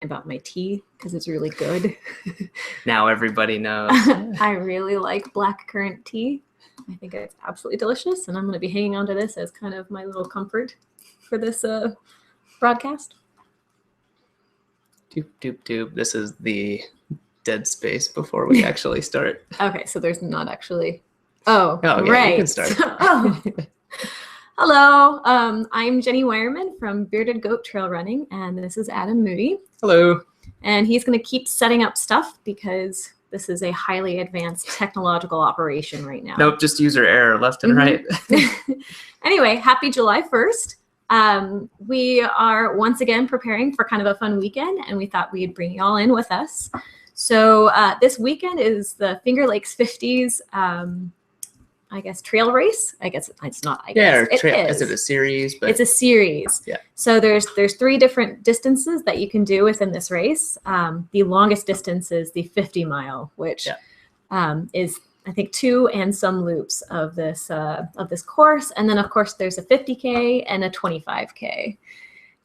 about my tea because it's really good. Now everybody knows. I really like blackcurrant tea. I think it's absolutely delicious, and I'm going to be hanging on to this as kind of my little comfort for this broadcast. Doop, doop, doop. This is the dead space before we actually start. Okay, so there's not actually... Oh, okay, right. You can start. Hello, I'm Jenny Wireman from Bearded Goat Trail Running, and this is Adam Moody. Hello. And he's going to keep setting up stuff because this is a highly advanced technological operation right now. Nope, just user error left and right. Anyway, happy July 1st. We are once again preparing for kind of a fun weekend, and we thought we'd bring y'all in with us. So this weekend is the Finger Lakes 50s, I guess, trail race. I guess it's not. I guess it is. Is it a series? But it's a series. Yeah. So there's 3 different distances that you can do within this race. The longest distance is the 50-mile, which is, I think, 2 and some loops of this course. And then, of course, there's a 50K and a 25K.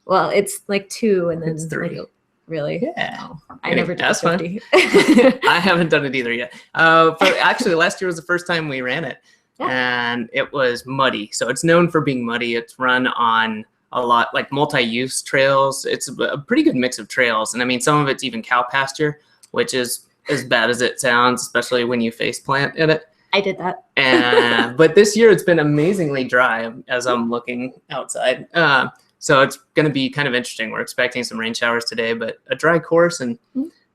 Well, it's like 2 and then it's 3. Really? Yeah. No, I never did 50. I haven't done it either yet. But actually, last year was the first time we ran it. Yeah. And it was muddy. So it's known for being muddy. It's run on a lot like multi-use trails. It's a pretty good mix of trails. And I mean, some of it's even cow pasture, which is as bad as it sounds, especially when you face plant in it. I did that. But this year it's been amazingly dry as I'm looking outside. So it's going to be kind of interesting. We're expecting some rain showers today, but a dry course and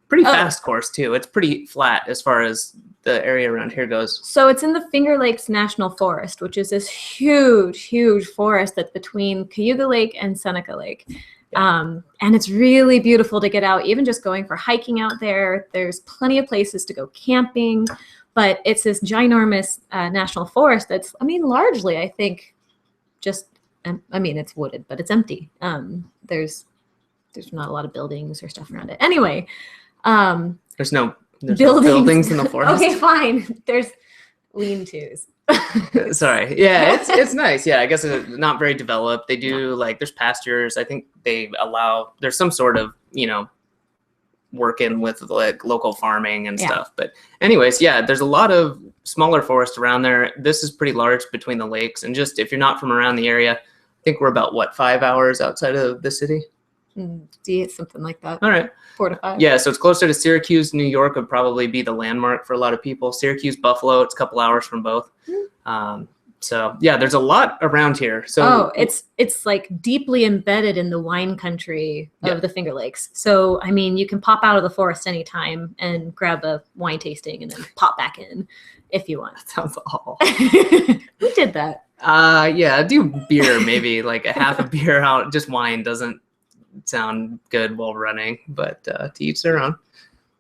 pretty fast course too. It's pretty flat as far as the area around here goes. So it's in the Finger Lakes National Forest, which is this huge, huge forest that's between Cayuga Lake and Seneca Lake. Yeah. And it's really beautiful to get out, even just going for hiking out there. There's plenty of places to go camping, but it's this ginormous national forest that's, I mean, largely, I think, just, I mean, it's wooded, but it's empty. There's not a lot of buildings or stuff around it. Anyway. There's no buildings in the forest. Okay, fine. There's lean-tos. Sorry. Yeah, it's nice. Yeah, I guess it's not very developed. They do there's pastures. I think there's some sort of, working with like local farming and stuff. But anyways, yeah, there's a lot of smaller forest around there. This is pretty large between the lakes. And just if you're not from around the area, I think we're about 5 hours outside of the city. Something like that. All right. 4 to 5. Yeah, so it's closer to Syracuse. New York would probably be the landmark for a lot of people. Syracuse, Buffalo, it's a couple hours from both. So yeah, there's a lot around here. So it's like deeply embedded in the wine country of the Finger Lakes. So I mean, you can pop out of the forest anytime and grab a wine tasting and then pop back in if you want. That sounds awful. Who did that? Yeah, do beer maybe like a half a beer out. Just wine doesn't sound good while running, but to each their own.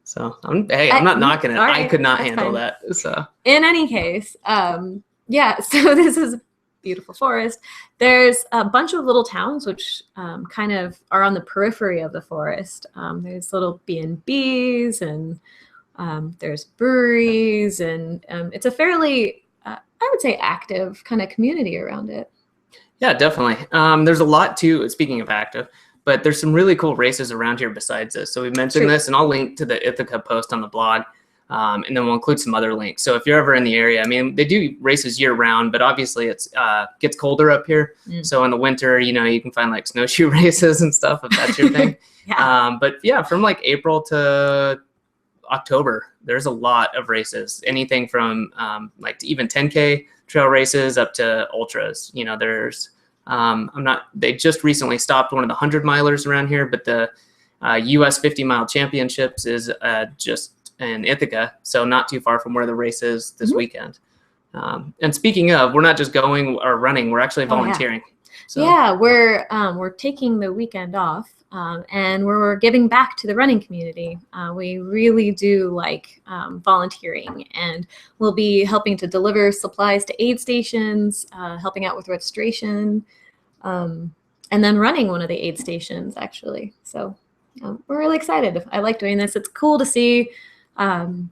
So I'm not knocking it. Right, I could not handle that. So in any case, so this is a beautiful forest. There's a bunch of little towns which kind of are on the periphery of the forest. There's little B&Bs and there's breweries, and it's a fairly, I would say, active kind of community around it. Yeah, definitely. There's a lot too, speaking of active, but there's some really cool races around here besides this. So we mentioned this, and I'll link to the Ithaca post on the blog. And then we'll include some other links. So if you're ever in the area, I mean, they do races year round, but obviously it's gets colder up here. So in the winter, you can find like snowshoe races and stuff if that's your thing. But yeah, from like April to October, there's a lot of races. Anything from like even 10K trail races up to ultras. There's they just recently stopped one of the 100-milers around here, but the US 50-mile championships is just in Ithaca, so not too far from where the race is this weekend. And speaking of, we're not just going or running, we're actually volunteering. So. Yeah, we're taking the weekend off, and we're giving back to the running community. We really do like volunteering, and we'll be helping to deliver supplies to aid stations, helping out with registration, and then running one of the aid stations, actually. So we're really excited. I like doing this. It's cool to see some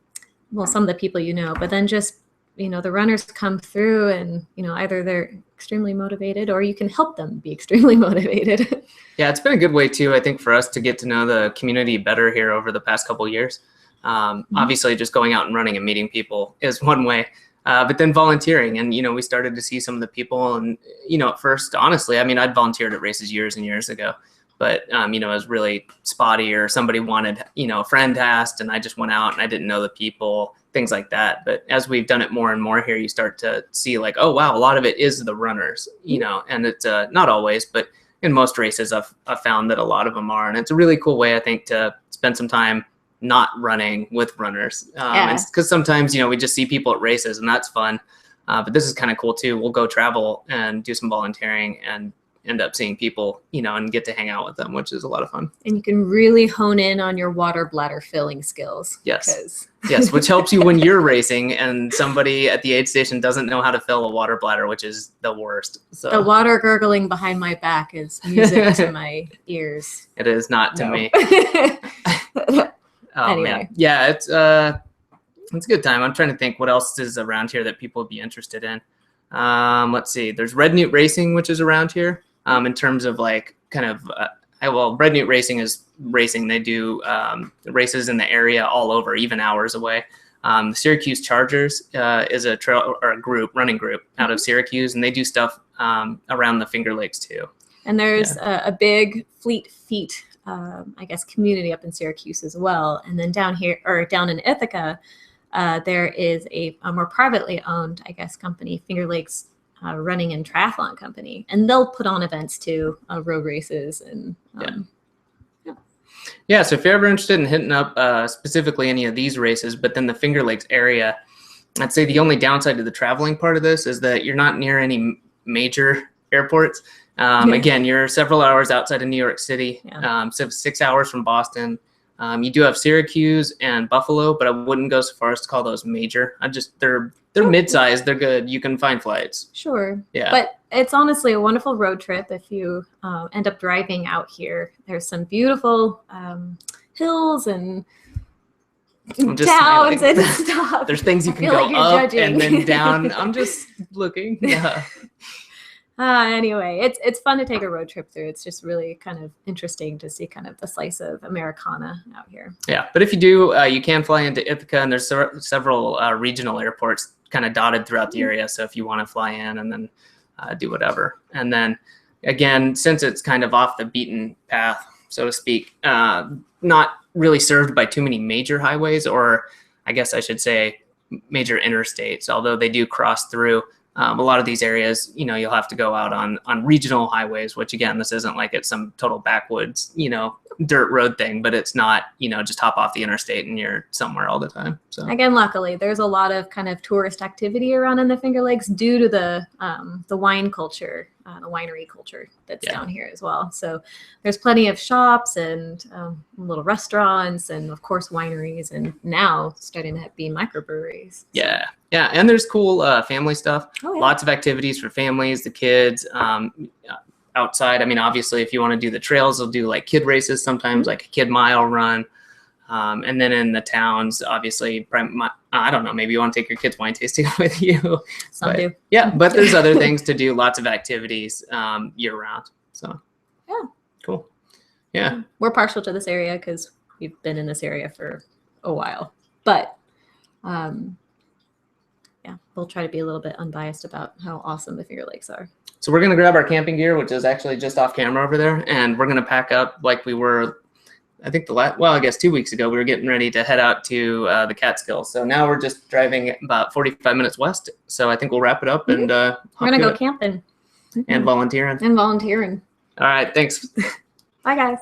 of the people but then just the runners come through and, either they're extremely motivated or you can help them be extremely motivated. Yeah, it's been a good way too, I think, for us to get to know the community better here over the past couple of years. Obviously, just going out and running and meeting people is one way, but then volunteering. And, we started to see some of the people. And, at first, honestly, I'd volunteered at races years and years ago. But, it was really spotty, or somebody wanted, a friend asked, and I just went out and I didn't know the people, things like that. But as we've done it more and more here, you start to see like, oh, wow, a lot of it is the runners, and it's not always, but in most races, I've found that a lot of them are. And it's a really cool way, I think, to spend some time not running with runners. Because sometimes, we just see people at races and that's fun. But this is kind of cool too. We'll go travel and do some volunteering and end up seeing people, and get to hang out with them, which is a lot of fun. And you can really hone in on your water bladder filling skills. Yes. Yes, which helps you when you're racing and somebody at the aid station doesn't know how to fill a water bladder, which is the worst. So the water gurgling behind my back is music to my ears. It is not to me. Oh, anyway. Man. Yeah, it's a good time. I'm trying to think what else is around here that people would be interested in. Let's see. There's Red Newt Racing, which is around here. In terms of like kind of, Red Newt Racing is racing. They do races in the area all over, even hours away. The Syracuse Chargers is a trail or a running group out of Syracuse, and they do stuff around the Finger Lakes too. And there's a big Fleet Feet, community up in Syracuse as well. And then down in Ithaca, there is a more privately owned, company, Finger Lakes Running and Triathlon Company, and they'll put on events too, road races and so if you're ever interested in hitting up specifically any of these races, but then the Finger Lakes area, I'd say the only downside to the traveling part of this is that you're not near any major airports. Again, you're several hours outside of New York City, so 6 hours from Boston. You do have Syracuse and Buffalo, but I wouldn't go so far as to call those major. They're mid-sized. They're good. You can find flights. Sure. Yeah. But it's honestly a wonderful road trip if you end up driving out here. There's some beautiful hills and towns and stuff. There's things you can go up and then down. I'm just looking. Yeah. Anyway, it's fun to take a road trip through. It's just really kind of interesting to see kind of the slice of Americana out here. Yeah, but if you do, you can fly into Ithaca, and there's several regional airports kind of dotted throughout the area. So if you want to fly in and then do whatever. And then again, since it's kind of off the beaten path, so to speak, not really served by too many major highways, or I guess I should say major interstates, although they do cross through. A lot of these areas, you'll have to go out on regional highways, which again, this isn't like it's some total backwoods, dirt road thing, but it's not, just hop off the interstate and you're somewhere all the time. So again, luckily, there's a lot of kind of tourist activity around in the Finger Lakes due to the wine culture, the winery culture that's down here as well. So there's plenty of shops and little restaurants and of course wineries, and now starting to be microbreweries. So. Yeah, and there's cool family stuff. Oh, yeah. Lots of activities for families, the kids. Outside, obviously, if you want to do the trails, they'll do like kid races sometimes, like a kid mile run. And then in the towns, obviously, I don't know, maybe you want to take your kids wine tasting with you. Some do. Yeah, but there's other things to do, lots of activities year round. So, yeah. Cool. Yeah. We're partial to this area because we've been in this area for a while. But, we'll try to be a little bit unbiased about how awesome the Finger Lakes are. So we're going to grab our camping gear, which is actually just off camera over there, and we're going to pack up like we were, I think 2 weeks ago, we were getting ready to head out to the Catskills. So now we're just driving about 45 minutes west. So I think we'll wrap it up and we're going to go camping. And volunteering. All All right, thanks. Bye, guys.